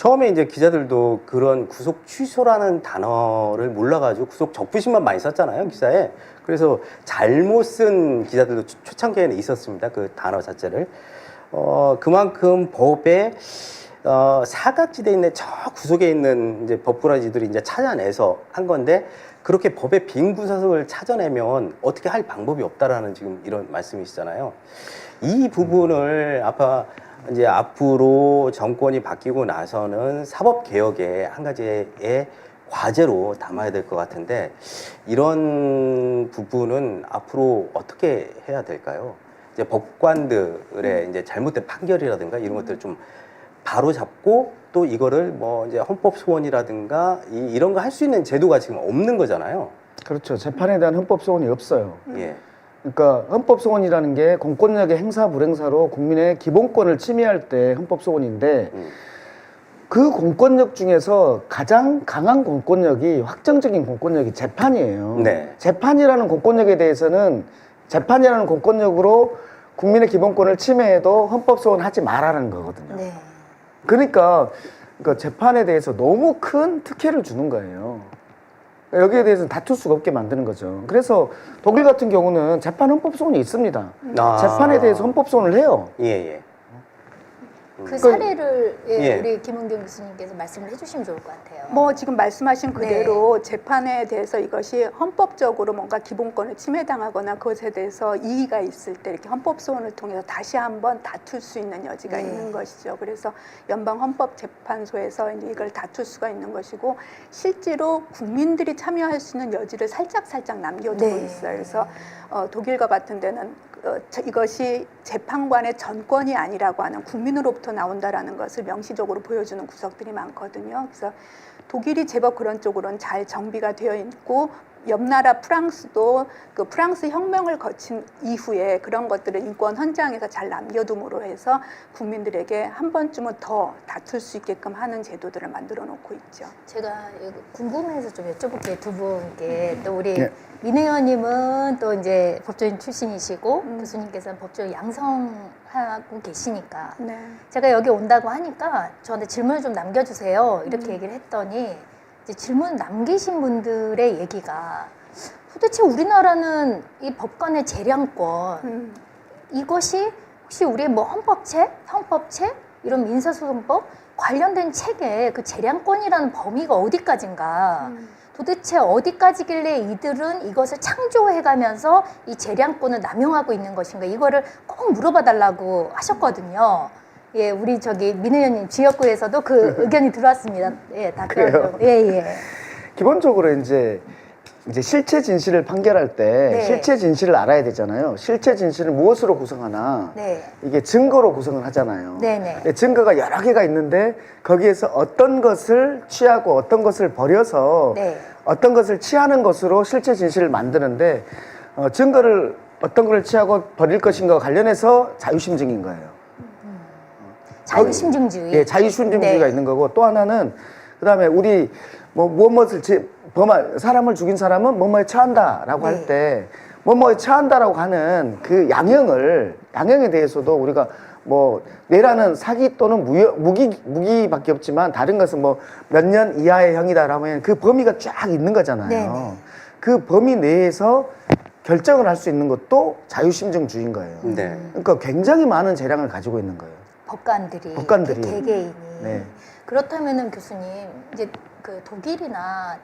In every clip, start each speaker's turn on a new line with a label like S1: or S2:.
S1: 처음에 이제 기자들도 그런 구속 취소라는 단어를 몰라가지고 구속 적부심만 많이 썼잖아요, 기사에. 그래서 잘못 쓴 기자들도 초창기에는 있었습니다, 그 단어 자체를. 그만큼 법에 사각지대에 있는 저 구석에 있는 이제 법꾸라지들이 이제 찾아내서 한 건데, 그렇게 법의 빈 구석을 찾아내면 어떻게 할 방법이 없다라는 지금 이런 말씀이시잖아요. 이 부분을 이제 앞으로 정권이 바뀌고 나서는 사법 개혁의 한 가지의 과제로 담아야 될 것 같은데, 이런 부분은 앞으로 어떻게 해야 될까요? 이제 법관들의 이제 잘못된 판결이라든가 이런 것들 좀 바로 잡고, 또 이거를 뭐 이제 헌법 소원이라든가 이런 거 할 수 있는 제도가 지금 없는 거잖아요.
S2: 그렇죠. 재판에 대한 헌법 소원이 없어요.
S1: 예.
S2: 그러니까 헌법 소원이라는 게 공권력의 행사 불행사로 국민의 기본권을 침해할 때 헌법 소원인데, 그 공권력 중에서 가장 강한 공권력이, 확정적인 공권력이 재판이에요.
S1: 네.
S2: 재판이라는 공권력에 대해서는 재판이라는 공권력으로 국민의 기본권을 침해해도 헌법 소원 하지 말라는 거거든요.
S3: 네.
S2: 그러니까 재판에 대해서 너무 큰 특혜를 주는 거예요. 여기에 대해서는 다툴 수가 없게 만드는 거죠. 그래서 독일 같은 경우는 재판 헌법 소원이 있습니다. 재판에 대해서 헌법 소원을 해요.
S1: 예, 예.
S3: 그 사례를
S1: 예.
S3: 우리 김은경 교수님께서 말씀을 해주시면 좋을 것 같아요.
S4: 뭐 지금 말씀하신 그대로 재판에 대해서 이것이 헌법적으로 뭔가 기본권을 침해당하거나 그것에 대해서 이의가 있을 때 이렇게 헌법 소원을 통해서 다시 한번 다툴 수 있는 여지가 있는 것이죠. 그래서 연방 헌법재판소에서 이제 이걸 다툴 수가 있는 것이고, 실제로 국민들이 참여할 수 있는 여지를 살짝 남겨두고 있어요. 그래서 독일과 같은 데는 이것이 재판관의 전권이 아니라고 하는, 국민으로부터 나온다라는 것을 명시적으로 보여주는 구석들이 많거든요. 그래서 독일이 제법 그런 쪽으로는 잘 정비가 되어 있고, 옆 나라 프랑스도 그 프랑스 혁명을 거친 이후에 그런 것들을 인권 헌장에서 잘 남겨둠으로 해서 국민들에게 한 번쯤은 더 다툴 수 있게끔 하는 제도들을 만들어 놓고 있죠.
S3: 제가 궁금해서 좀 여쭤볼게요, 두 분께. 또 우리 민 의원님은 또 이제 법조인 출신이시고 교수님께서는 법조 양성하고 계시니까
S4: 네.
S3: 제가 여기 온다고 하니까 저한테 질문을 좀 남겨주세요 이렇게 얘기를 했더니, 이제 질문 남기신 분들의 얘기가, 도대체 우리나라는 이 법관의 재량권, 이것이 혹시 우리의 뭐 헌법책, 형법책, 이런 민사소송법 관련된 책에 그 재량권이라는 범위가 어디까지인가, 도대체 어디까지길래 이들은 이것을 창조해가면서 이 재량권을 남용하고 있는 것인가, 이거를 꼭 물어봐 달라고 하셨거든요. 예, 우리 저기 민 의원님 지역구에서도 그 의견이 들어왔습니다. 예,
S2: 그래요?
S3: 예.
S2: 기본적으로 이제 실체 진실을 판결할 때 실체 진실을 알아야 되잖아요. 실체 진실을 무엇으로 구성하나? 이게 증거로 구성을 하잖아요. 증거가 여러 개가 있는데 거기에서 어떤 것을 취하고 어떤 것을 버려서 어떤 것을 취하는 것으로 실체 진실을 만드는데, 증거를 어떤 것을 취하고 버릴 것인가와 관련해서 자유심증인 거예요.
S3: 자유심증주의.
S2: 예, 자유심증주의가 있는 거고, 또 하나는 그다음에 우리 무엇을 사람을 죽인 사람은 뭐뭐에 처한다라고 할 때 뭐뭐에 처한다라고 하는 그 양형에 대해서도 우리가 뭐 뇌라는 사기 또는 무기밖에 없지만 다른 것은 뭐 몇 년 이하의 형이다라고 하면 그 범위가 쫙 있는 거잖아요. 그 범위 내에서 결정을 할 수 있는 것도 자유심증주의인 거예요. 그러니까 굉장히 많은 재량을 가지고 있는 거예요.
S3: 법관들이. 개개인이. 그렇다면은 교수님, 이제 그 독일이나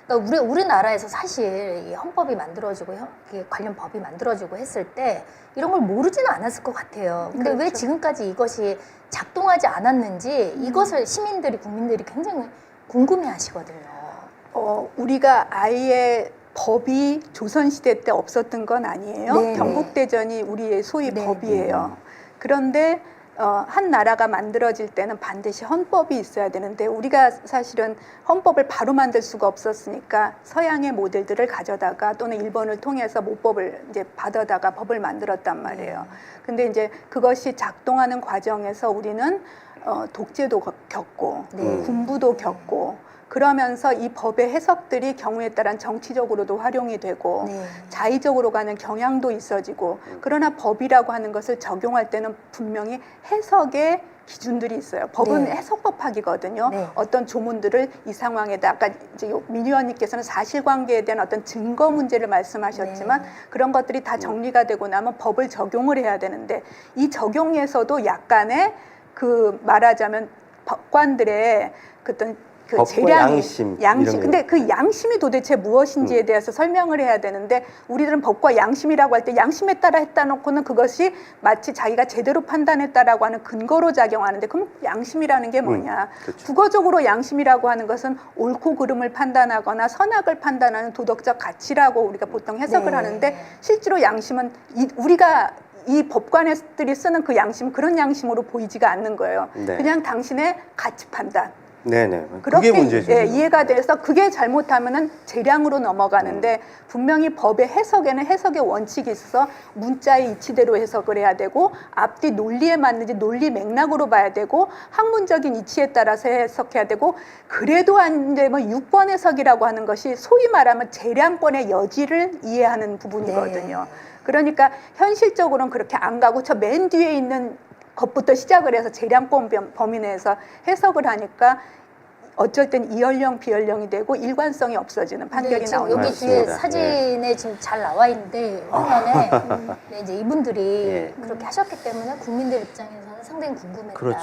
S3: 그러니까 우리나라에서 사실 이 헌법이 만들어지고 관련 법이 만들어지고 했을 때 이런 걸 모르지는 않았을 것 같아요. 근데 왜 지금까지 이것이 작동하지 않았는지 이것을 국민들이 굉장히 궁금해 하시거든요.
S4: 우리가 아예 법이 조선시대 때 없었던 건 아니에요. 경국대전이 우리의 소위 법이에요. 그런데 한 나라가 만들어질 때는 반드시 헌법이 있어야 되는데, 우리가 사실은 헌법을 바로 만들 수가 없었으니까 서양의 모델들을 가져다가 또는 일본을 통해서 모법을 이제 받아다가 법을 만들었단 말이에요. 근데 이제 그것이 작동하는 과정에서 우리는 독재도 겪고 군부도 겪고, 그러면서 이 법의 해석들이 경우에 따른 정치적으로도 활용이 되고 자의적으로 가는 경향도 있어지고, 그러나 법이라고 하는 것을 적용할 때는 분명히 해석의 기준들이 있어요. 법은
S3: 네.
S4: 해석법학이거든요.
S3: 네.
S4: 어떤 조문들을 이 상황에다 아까 이제 민 의원님께서는 사실관계에 대한 어떤 증거 문제를 말씀하셨지만
S3: 네.
S4: 그런 것들이 다 정리가 되고 나면 법을 적용을 해야 되는데 이 적용에서도 약간의 그 말하자면 법관들의 그 어떤 그
S1: 법과
S4: 재량이
S1: 양심 이런
S4: 근데 그 양심이 도대체 무엇인지에 대해서 설명을 해야 되는데 우리들은 법과 양심이라고 할 때 양심에 따라 했다 놓고는 그것이 마치 자기가 제대로 판단했다라고 하는 근거로 작용하는데 그럼 양심이라는 게 뭐냐?
S1: 그렇죠.
S4: 국어적으로 양심이라고 하는 것은 옳고 그름을 판단하거나 선악을 판단하는 도덕적 가치라고 우리가 보통 해석을
S3: 네.
S4: 하는데 실제로 양심은 우리가 이 법관들이 쓰는 그 양심 그런 양심으로 보이지가 않는 거예요.
S1: 네.
S4: 그냥 당신의 가치 판단.
S1: 네네.
S4: 그렇게
S1: 그게 문제죠.
S4: 예, 이해가 돼서 그게 잘못하면은 재량으로 넘어가는데 분명히 법의 해석에는 해석의 원칙이 있어서 문자의 이치대로 해석을 해야 되고 앞뒤 논리에 맞는지 논리 맥락으로 봐야 되고 학문적인 이치에 따라서 해석해야 되고 그래도 안 되면 6번 해석이라고 하는 것이 소위 말하면 재량권의 여지를 이해하는 부분이거든요.
S3: 네.
S4: 그러니까 현실적으로는 그렇게 안 가고 저 맨 뒤에 있는 것부터 시작을 해서 재량권 범위 내에서 해석을 하니까 어쩔 땐 이연령 비연령이 되고 일관성이 없어지는 판결이
S3: 네, 지금
S4: 나오는
S3: 여기
S4: 거죠.
S3: 뒤에
S1: 맞습니다.
S3: 사진에 지금 잘 나와 있는데 화면에 네, 이제 이분들이
S1: 예.
S3: 그렇게 하셨기 때문에 국민들 입장에서는 상당히 궁금했다.
S1: 그렇죠.